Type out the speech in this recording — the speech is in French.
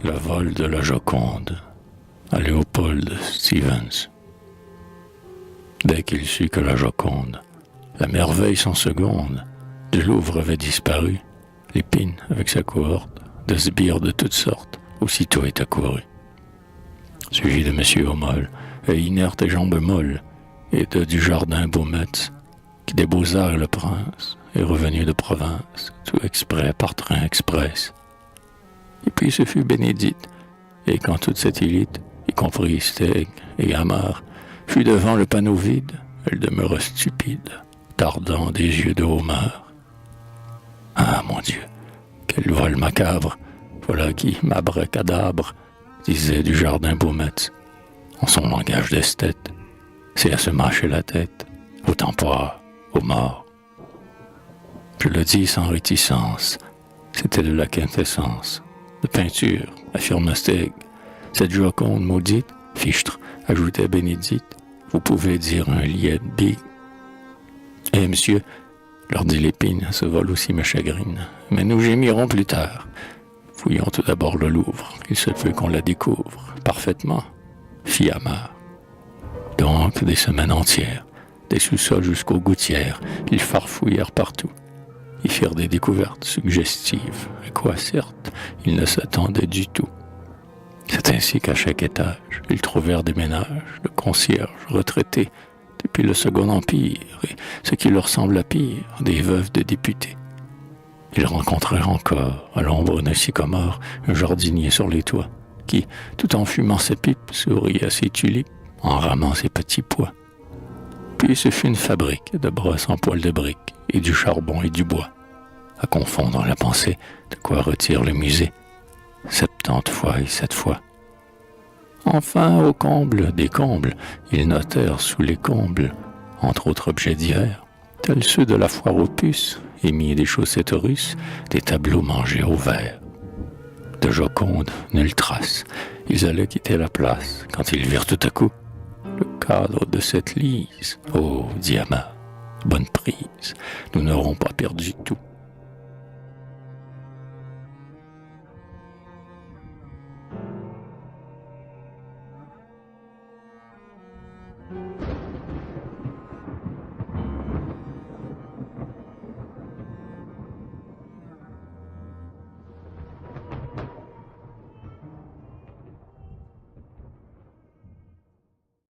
Le vol de la Joconde à Léopold Stevens. Dès qu'il sut que la Joconde, la merveille sans seconde, du Louvre avait disparu, Lépine, avec sa cohorte, de sbires de toutes sortes, aussitôt est accouru. Suivi de M. Homol, et inerte et jambes molles, et de Dujardin Beaumetz, qui des Beaux-Arts le prince, est revenu de province, tout exprès par train express. Et puis ce fut Bénédicte, et quand toute cette élite, y compris Steg et Gamard, fut devant le panneau vide, elle demeura stupide, tardant des yeux de Homère. Ah, mon Dieu, quel vol macabre, voilà qui m'abracadabre, disait Dujardin Beaumetz, en son langage d'esthète. C'est à se mâcher la tête, au temporaire, aux morts. Je le dis sans réticence, c'était de la quintessence, de peinture, affirma Steg. Cette Joconde maudite, fichtre, ajoutait Bénédicte, vous pouvez dire un lied big. Eh, monsieur, leur dit Lépine, ce vol aussi me chagrine, mais nous gémirons plus tard. Fouillons tout d'abord le Louvre, il se peut qu'on la découvre, parfaitement, fit Amar. Donc, des semaines entières, des sous-sols jusqu'aux gouttières, ils farfouillèrent partout. Ils firent des découvertes suggestives, à quoi, certes, ils ne s'attendaient du tout. C'est ainsi qu'à chaque étage, ils trouvèrent des ménages, de concierges retraités depuis le Second Empire, et ce qui leur sembla pire, des veuves de députés. Ils rencontrèrent encore, à l'ombre d'un sycomore, un jardinier sur les toits, qui, tout en fumant ses pipes, souriait à ses tulipes, en ramant ses petits pois. Puis ce fut une fabrique de brosses en poils de briques, et du charbon et du bois, à confondre la pensée de quoi retire le musée, 70 fois et 7 fois. Enfin, au comble des combles, ils notèrent sous les combles, entre autres objets divers, tels ceux de la foire aux puces, émis des chaussettes russes, des tableaux mangés au verre. De Joconde, nulle trace. Ils allaient quitter la place, quand ils virent tout à coup le cadre de cette lise. Oh, dit Amar, bonne prise, nous n'aurons pas perdu tout.